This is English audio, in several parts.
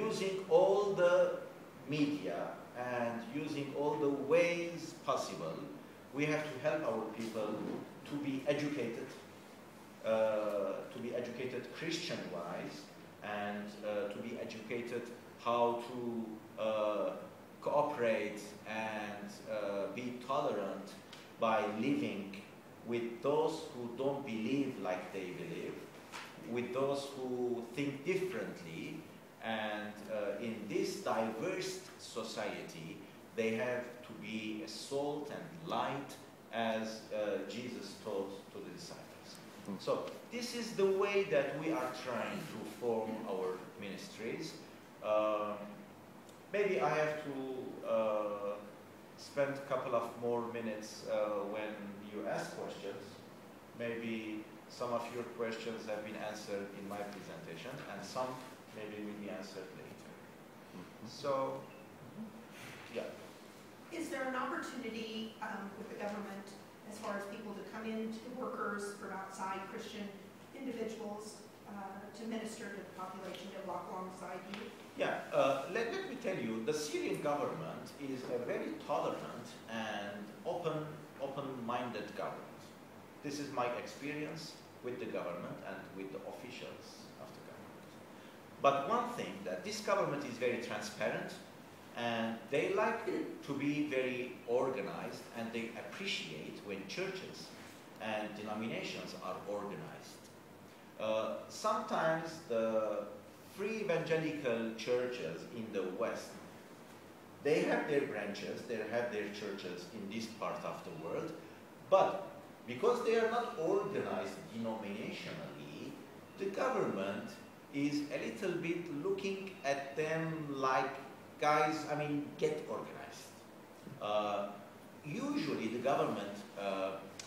using all the media and using all the ways possible, we have to help our people to be educated Christian-wise, and to be educated how to cooperate and be tolerant by living with those who don't believe like they believe, with those who think differently, and in this diverse society, they have to be a salt and light, as Jesus taught to the disciples. So this is the way that we are trying to form our ministries. Maybe I have to spend a couple of more minutes when you ask questions. Maybe some of your questions have been answered in my presentation, and some maybe will be answered later. So, yeah. Is there an opportunity with the government as far as people to come in, to workers from outside, Christian individuals, to minister to the population that walk alongside you? Yeah, let me tell you, the Syrian government is a very tolerant and open-minded government. This is my experience with the government and with the officials of the government. But one thing, that this government is very transparent, and they like to be very organized, and they appreciate when churches and denominations are organized. Sometimes the free evangelical churches in the West, they have their branches, they have their churches in this part of the world, but because they are not organized denominationally, the government is a little bit looking at them like, guys, I mean, get organized. Usually the government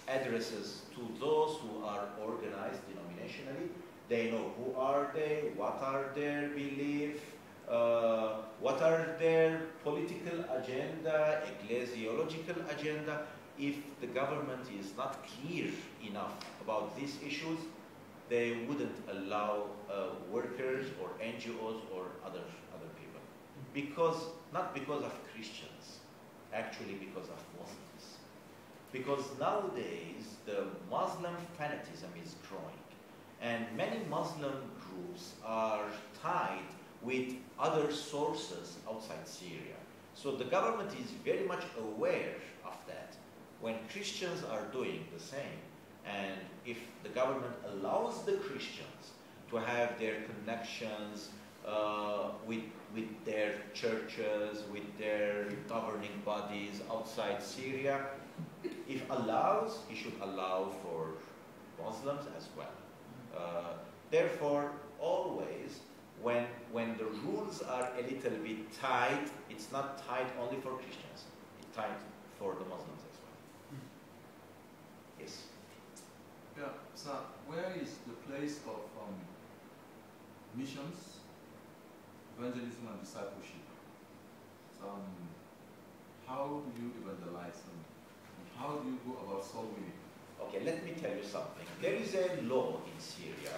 addresses to those who are organized denominationally. They know who are they, what are their beliefs, what are their political agenda, ecclesiological agenda. If the government is not clear enough about these issues, they wouldn't allow workers or NGOs or other people. Not because of Christians, actually because of Muslims. Because nowadays the Muslim fanatism is growing, and many Muslim groups are tied with other sources outside Syria. So the government is very much aware of that. When Christians are doing the same, and if the government allows the Christians to have their connections with their churches, with their governing bodies outside Syria, if allows, he should allow for Muslims as well. Therefore, always, when the rules are a little bit tight, it's not tight only for Christians, it's tight for the Muslims as well. Yes? Yeah, so where is the place of missions, evangelism and discipleship? So, how do you evangelize them? How do you go about soul winning? Okay, let me tell you something. There is a law in Syria.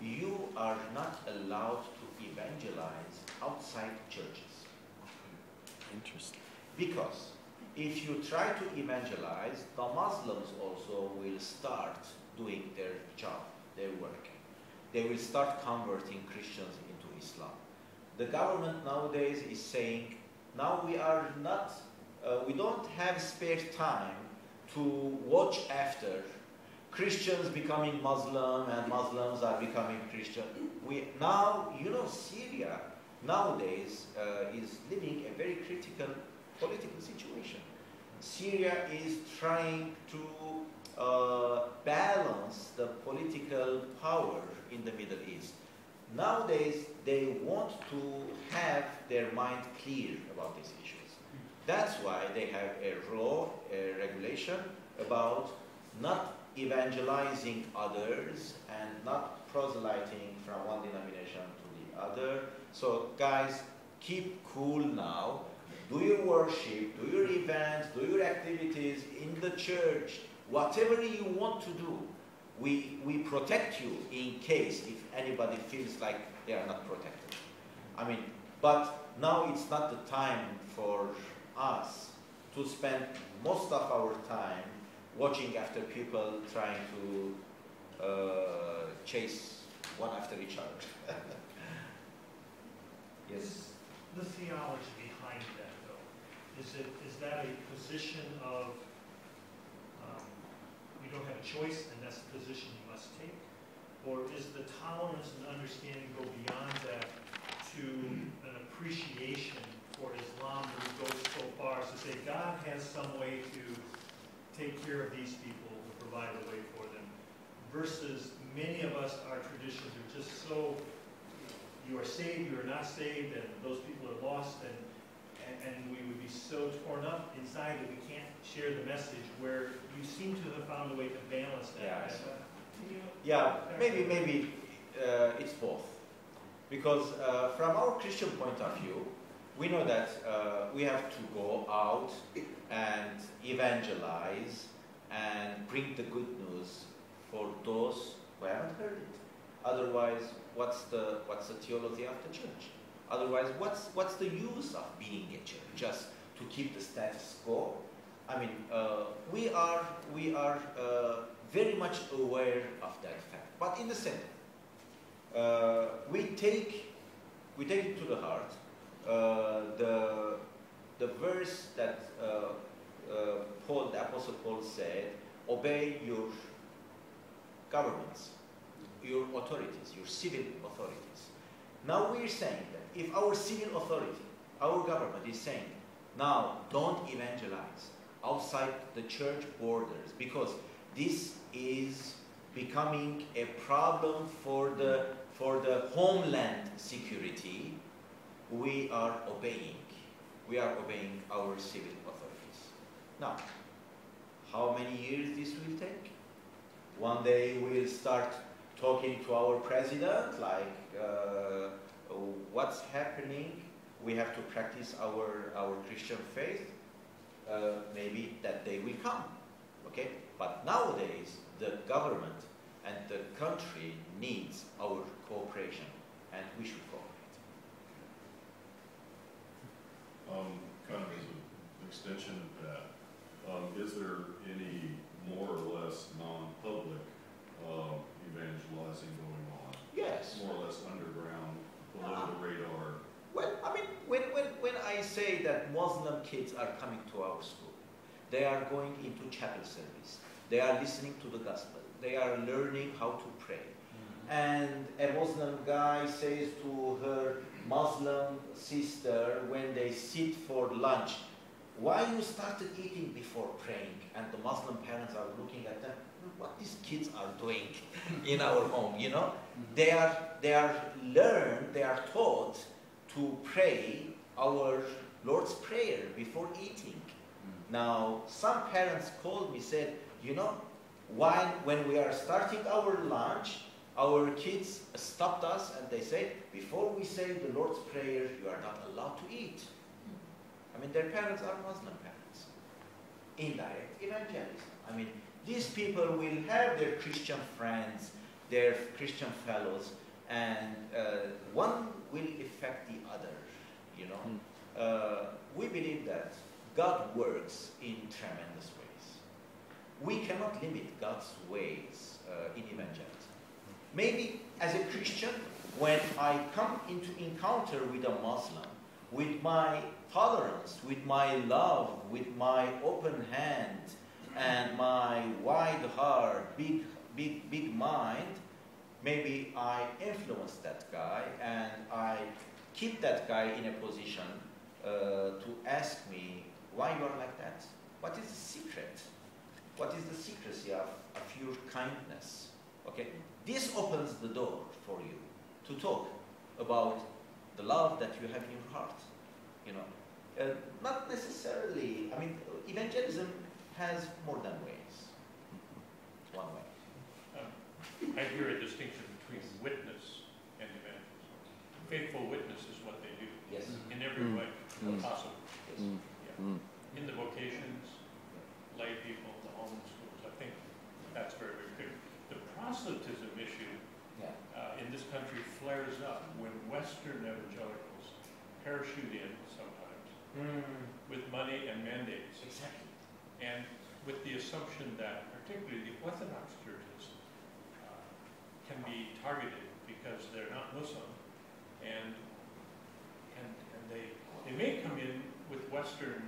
You are not allowed to evangelize outside churches. Interesting. Because if you try to evangelize, the Muslims also will start doing their job, their work. They will start converting Christians into Islam. The government nowadays is saying, now we are not, we don't have spare time to watch after Christians becoming Muslim and Muslims are becoming Christian. Now, you know, Syria nowadays is living a very critical political situation. Syria is trying to balance the political power in the Middle East. Nowadays, they want to have their mind clear about these issues. That's why they have a law, a regulation about not evangelizing others and not proselyting from one denomination to the other. So guys, keep cool now. Do your worship, do your events, do your activities in the church, whatever you want to do. We protect you in case if anybody feels like they are not protected. I mean, But now it's not the time for us to spend most of our time watching after people trying to chase one after each other. Yes. The theology behind that, though, is that a position of you don't have a choice and that's the position you must take? Or is the tolerance and understanding go beyond that to an appreciation for Islam that goes so far as to say God has some way to take care of these people, to provide a way for them, versus many of us, our traditions are just so, you are saved, you are not saved, and those people are lost, and we would be so torn up inside that we can't share the message, where you seem to have found a way to balance that. Yeah, maybe it's both. Because from our Christian point of view, we know that we have to go out and evangelize and bring the good news for those who haven't heard it. Otherwise, what's the theology of the church? Otherwise, what's the use of being a church? Just to keep the status quo? I mean, we are very much aware of that fact. But in the same, we take it to the heart. The verse that the Apostle Paul said, obey your governments, your authorities, your civil authorities. Now we're saying that if our civil authority, our government is saying, now don't evangelize outside the church borders, because this is becoming a problem for the homeland security, we are obeying. We are obeying our civil authorities. Now, how many years this will take? One day we'll start talking to our president, like, what's happening? We have to practice our Christian faith. Maybe that day will come, okay? But nowadays, the government and the country needs our cooperation, and we should cooperate. Kind of as an extension of that, is there any more or less non-public evangelizing going on? Yes. More or less underground, below the radar? Well, I mean, when I say that Muslim kids are coming to our school, they are going into chapel service, they are listening to the gospel, they are learning how to pray. And a Muslim guy says to her Muslim sister when they sit for lunch, why you started eating before praying? And the Muslim parents are looking at them, what these kids are doing in our home, you know? They are taught to pray our Lord's Prayer before eating. Now, some parents called me, said, you know, when we are starting our lunch, our kids stopped us and they said, before we say the Lord's Prayer, you are not allowed to eat. I mean, their parents are Muslim parents. Indirect evangelism. I mean, these people will have their Christian friends, their Christian fellows, and one will affect the other, you know. We believe that God works in tremendous ways. We cannot limit God's ways in evangelism. Maybe as a Christian, when I come into encounter with a Muslim, with my tolerance, with my love, with my open hand, and my wide heart, big mind, maybe I influence that guy and I keep that guy in a position to ask me, why you are like that? What is the secret? What is the secrecy of your kindness? Okay, this opens the door for you to talk about the love that you have in your heart. You know, not necessarily. I mean, evangelism has more than ways. One way. I hear a distinction between witness and evangelism. Faithful witness is what they do. Yes. In every way possible. Yes. Yeah. In the vocations, lay people, the home schools, I think that's very, very good. The proselytism issue in this country flares up when Western evangelicals parachute in sometimes with money and mandates. Exactly. And with the assumption that particularly the Orthodox churches can be targeted because they're not Muslim, and they may come in with Western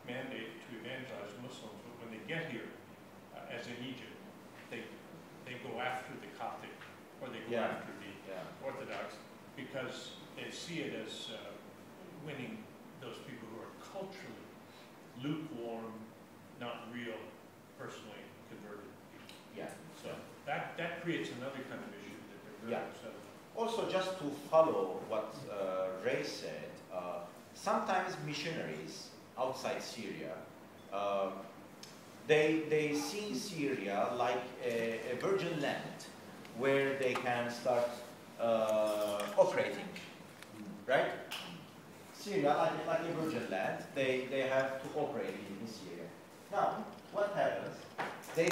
mandate to evangelize Muslims, but when they get here, as in Egypt, they go after the Coptic or they go Yeah. after the Yeah. Orthodox because they see it as winning those people who are culturally lukewarm, not real, personally converted. Yeah. So that creates another kind of issue that they're very Yeah. upset about. Also, just to follow what Ray said, sometimes missionaries outside Syria, they see Syria like a virgin land where they can start operating, right? Syria, like a virgin land, they have to operate in Syria. Now, what happens? They